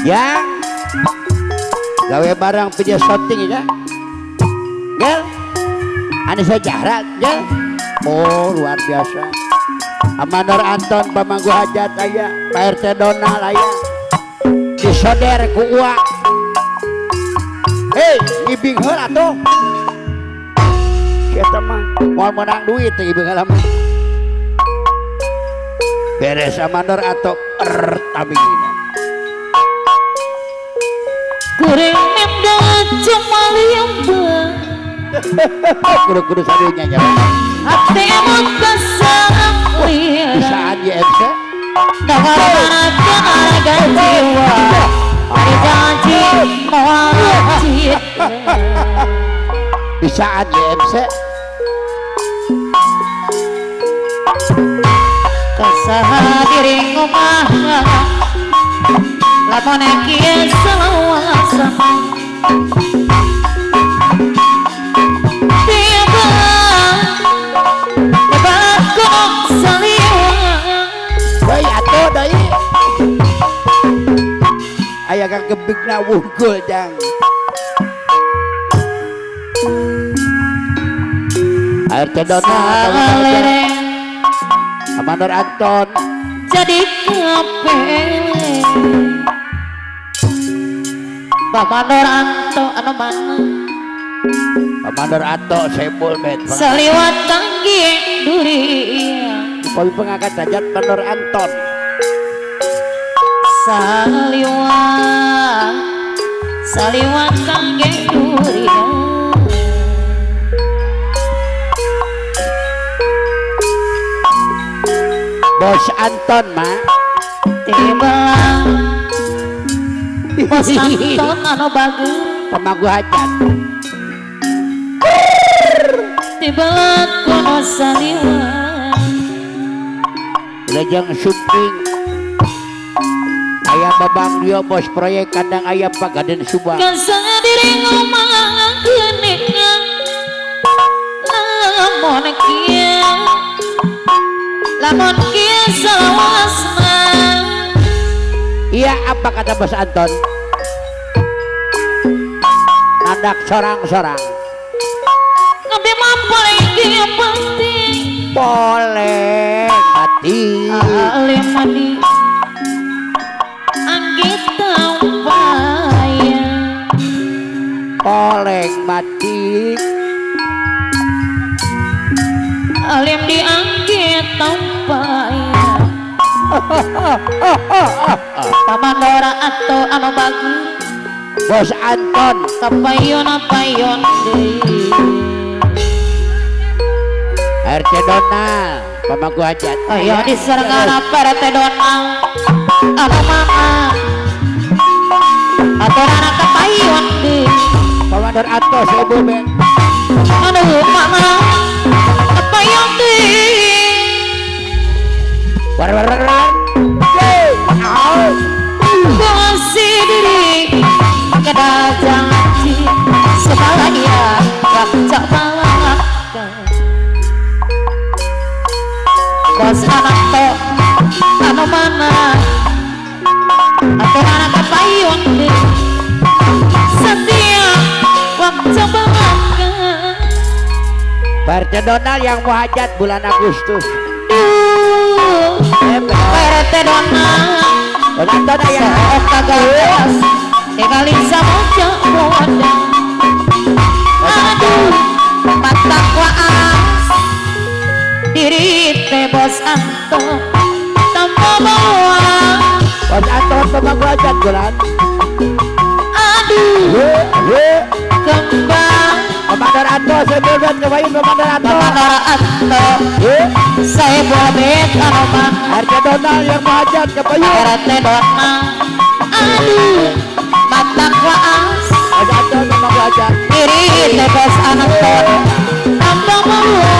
Ya gawe barang video shooting ya gel Anissa Zahra gel oh luar biasa Amandor Anton pamanggu hajat aya Pak RT Donal aya disoder ku uak hei ngibing heula atuh kita mah mau menang duit ngibing heula mah beres Amandor atau pertamina kuring nenda cuma liambang kudu sadunya nya hati emot kesang bisaan YMC Dawaranakan harga jiwa hari janji mewajib bisaan YMC kasaha diri ngomah lamun kieu salawasana tiba kok saliwa bae atuh deui aya ka gebigna wunggul jang RT Donal Amandor Anton jadi kepele Amandor Anto anu mana Amandor Anto sebul bet saliwat tanggi durian Kopi pengangkat derajat Amandor Anton saliwat tanggi durian Bos Anton mah tiba Bos Anton anu bagus pemanggu hajat tiba kono saliwat lejang syuting aya babang dia bos proyek kandang ayam Pagaden Subang kasang diri ngomong geuningan lamun kieu salawasna iya apa kata Bos Anton nandak sorang-sorang tapi mah paling kieu penting boleh mati alim mandi anggit tampaya boleh mati alim dianggit tampaya Pamandora atau anu bagus Bos Anton kapayon deui RT Donal pamanggu hajat ayo diserengana RT Donal anu mama aturana kapayon deui Pamandor Anto sebul bet anu mama kapayon deui war kasih diri kada janji sebahagia gak malak bos anak to anu mana atau anak kapayun deh setia waktu malak RT Donal yang mau hajat bulan Agustus RT Donal Bos Anton aya kagagas kali sama wadah aduh mata kuas diri teh Bos Anto tanpa bawa Bos Anton pamanggu hajat bulan aduh kembang Pamandor Anto sebul bet kebayin Pamandor Anto saya buat anu mah RT Donal yang mau hajat kebayin RT Donal aduh mata kuas Bos Anton pamanggu hajat diri teh Bos Anto tanpa bawa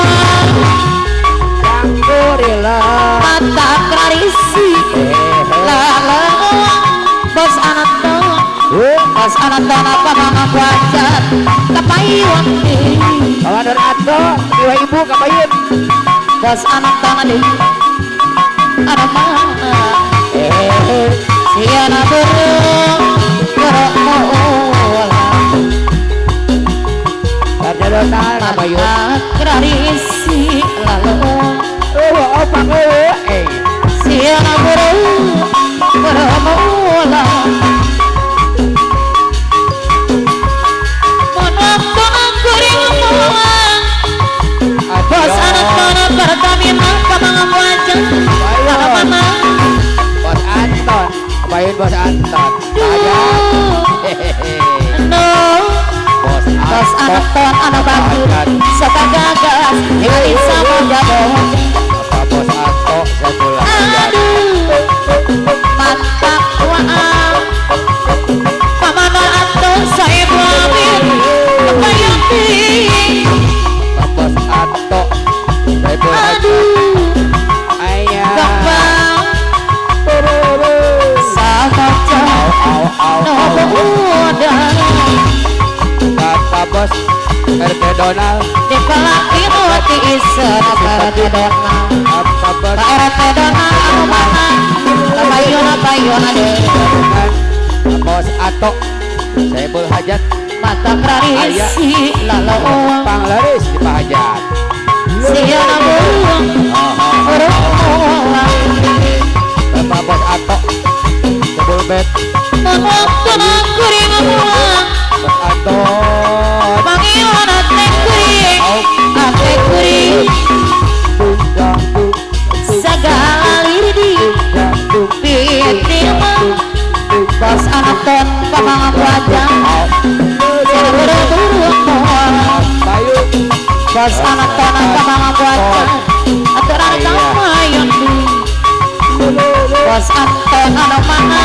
Alhamdulillah mata klarisi lala Bos Anto Bos Anto apa mama wajat kapayun Pamandor Anto ibu kebayin bos anak tangan di ada mana siana burung bermola Partai Donal Nabayun tradisi lalu apa siana burung bermola menonton kuring muang bos anak tanah Pertamina kamang wajah ada mana Bos Anton Bayun Bos Anton aja no bos anak ton anak bagus suka gagas hari sama jabon apa Bos Anto saya pulang aduh mata kuaan pamanor atau saya buamin kebayati Bos Anto saya pulang aduh ayah gampang sama jauh no udah kata Bos RT Donal di pelaki hati isen RT Donal apa Bos RT Donal anu mana Nabayun ade Gabungan Bos Ato saya berhajat mata tradisi lalu panglaris di Pahajat siana burung bermola Bapak Bos Ato sebul bet menonton kuring muang Bos Ato panggilan ate kuring segala lidi pitima bos anak ton pamangan wajah siana burung Bayun bos anak ton pamangan wajah aturan kamayun bos Anton anu mana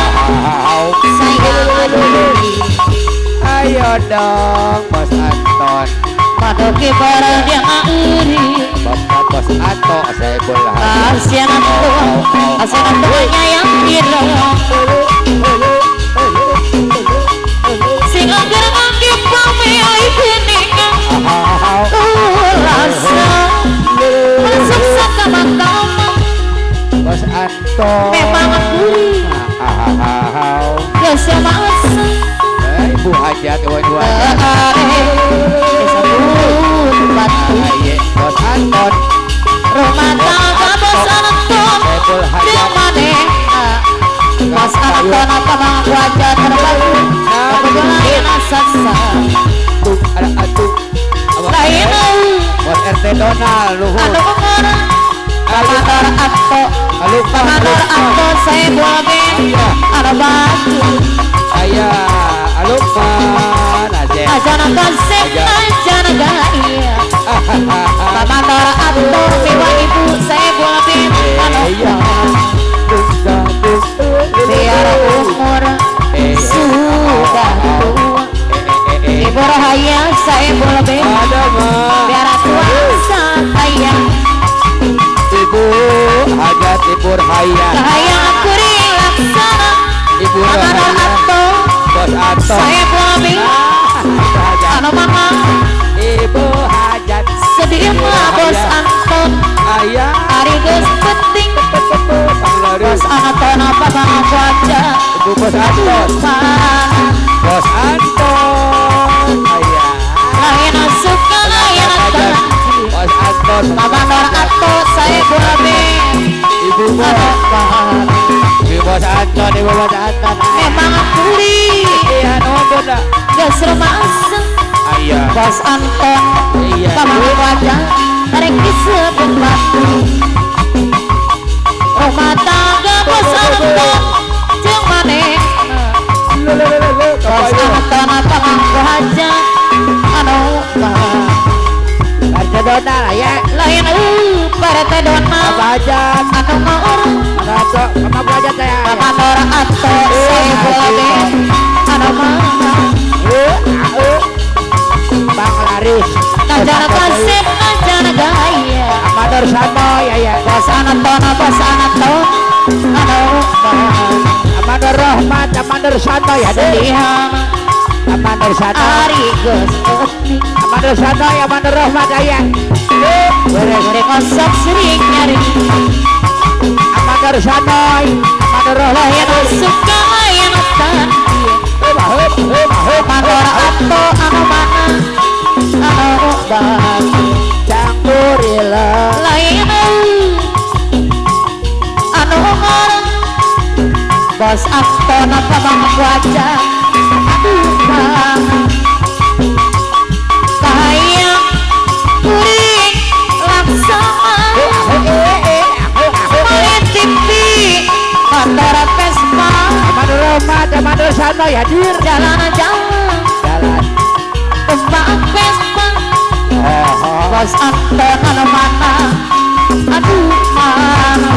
saya aduh ayo dong Bos Anton padoki barang yang iri Bapak Bos Ato saya berhajat asian tuanya yang kira sing agar ngaki pamilih geningan rasa masuk sakama-kama Bos Anton memang kuri biasa masa Ibu hajat dua-dua disebut batu Bos Anton rumah tangga bos Anton di mana bos Anton apa mang wajah terbaru kebetulan asasa ada atuh lain Bos RT Donal luhur anu orang pamanor atau pamanor atau saya buatin ada batu ayah alukman aja ajana kasih ajana gaya pamanor atau siwa ibu saya buatin anu biar umur sudah tua ibu rahaya saya buatin ada mah biar tua sayang ibu hajat ibu Rahaya sayang kuri laksana ibu pamanor Rahaya atau Bos Anton saya buatin hajat anu mama ibu hajat sedih mah bos Anton ayah hari geus penting bos Anton apa bang wajah ibu Bos Anton Bos Anton ayah lain suka lain hajat tangan Bos Anton pamanor atau saya buatin ibu Bos Anton ibu Bos Anton memang kuri iya nuntun dah geus rumasa ayah bos Anton iya bang wajah tarik disebut batu rumah tangga bos Anton jeung maneh bos Anton apa bang wajah anu Partai Donal ya lain Partai Donal apa hajat anu ngeur Rato sama hajat saya pamanor atau saya buatin anu mana Bang Laris najana kasih najana gaya Amador Sano ya bos Anton bos Anton anu Amador Rahmat Amador Sano ya sedih Amanur Sano Ari Gus Uti Amanur Sano ya Amanur Rahmat ayah Goreng kosok sering nyari Amanur Sano Amanur Rahmat yang suka yang tadi Amanur Ato anu mana anu bagi Cangkurila lain anu orang bos Ato napa bang wajah aduh bang kayak kuring laksana main TV motor Vespa Amanur Rahmat Amanur Sano ya dir jalan-jalan jalan tembak Vespa bos Ato anu mana aduh mana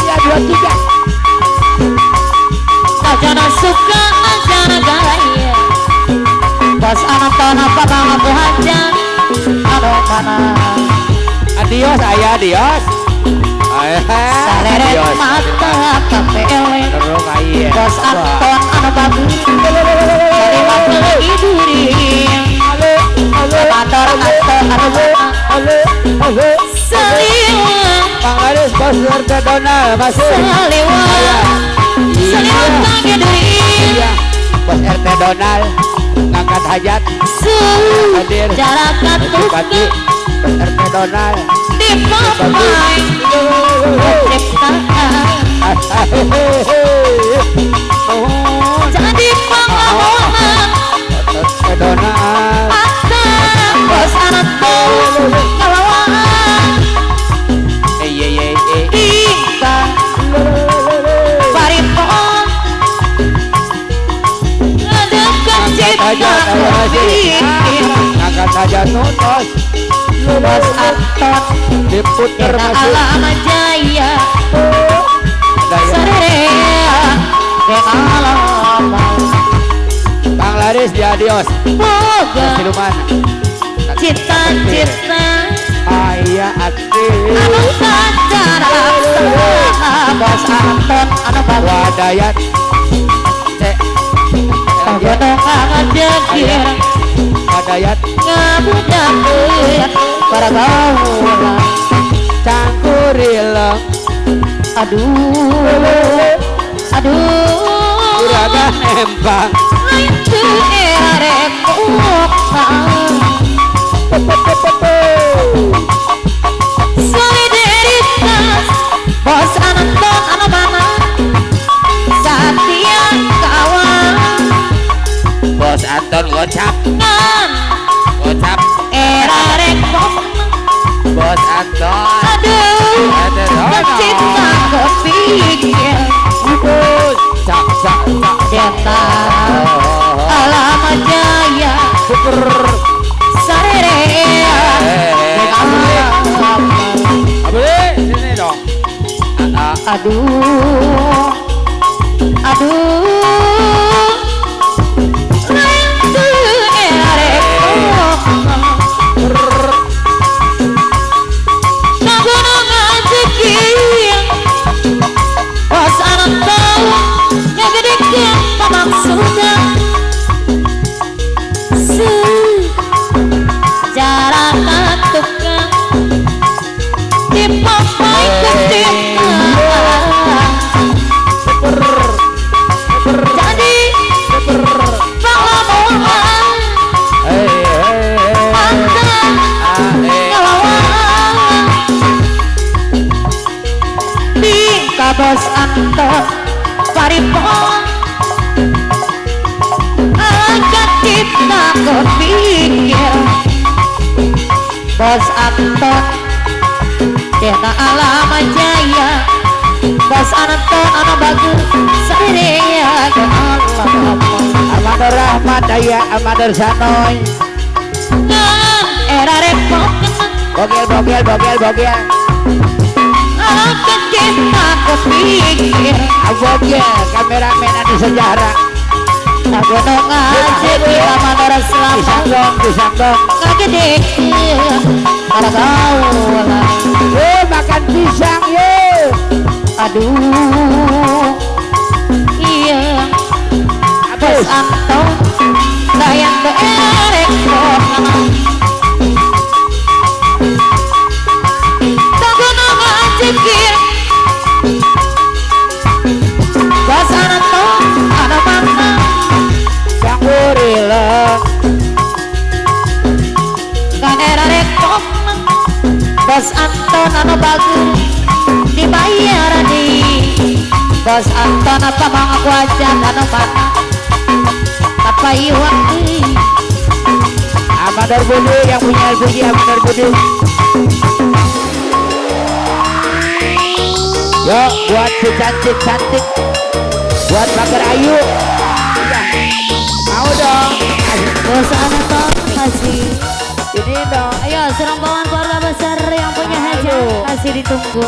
ya 23 Ajana suka ajana gaya bos Ato napa bang hajan anu mana adios ayah adios saleret mata kapele terus ayah bos Anton anu bagus dari mata lagi duri motor Anton anu mana seliwang Panglaris bos RT Donald masih seliwang seliwang kaki duri iya bos RT Donald ngangkat hajat hadir jarak bagi tukang bos RT Donald di papai ciptaan jadi pengamuan RT Donald akan bos Anton kalawaan Ika Paripon Ngedekan cipta berpikir ngangkat hajat nutos bos Anton diputer Kita masih alam jaya daya Serea Dengan alam Panglaris di adios Boga siluman Cita-cita ayah aktif Anu kacara bos Anton Anu bagus wadayat cek Gunung ngajekir wadayat Ngabudakeun para gaulan cangkurila Aduh Aduh uraga empang lain teu erek solidaritas bos Anton anu mana Satya kawan bos Anton gocap ngan gocap era rekop bos Anton aduh kecinta kepikir bos cak cak cak deta alam jaya super sarerea abule sini dong aduh aduh lain teu erek ka gunung ngajekir bos Anton ngagedekeun pamaksudna jarak tukang di papai keciptaan jadi pengamuan akan ngelawan di kabos Anton Paripon agak kita kepikir bos Anton Dena alam jaya bos Anton anu bagus sarerea ke alam Amanur Rahmat ayah Amanur Sanoy ngan era repot bogel agak kita kepikir bogel kameramen anu sejarah gunung ngajekir Amanur Selamat disanggong ngagedekeun para gaulan makan pisang ye aduh iya bos Anton bayang derek tagunungan cikir basana to anu makna sang urila kan era rekok bas Anton anu bagus dibayar di bas Anton apa mengaku aja anu mana apa iwan Amador Budi yang punya LPG Amador Budi. Yo buat si cantik buat Bakar Ayu ya. Mau dong bos Anton kasih ini dong. ayo serang bawahan keluarga besar yang punya hajat kasih ditunggu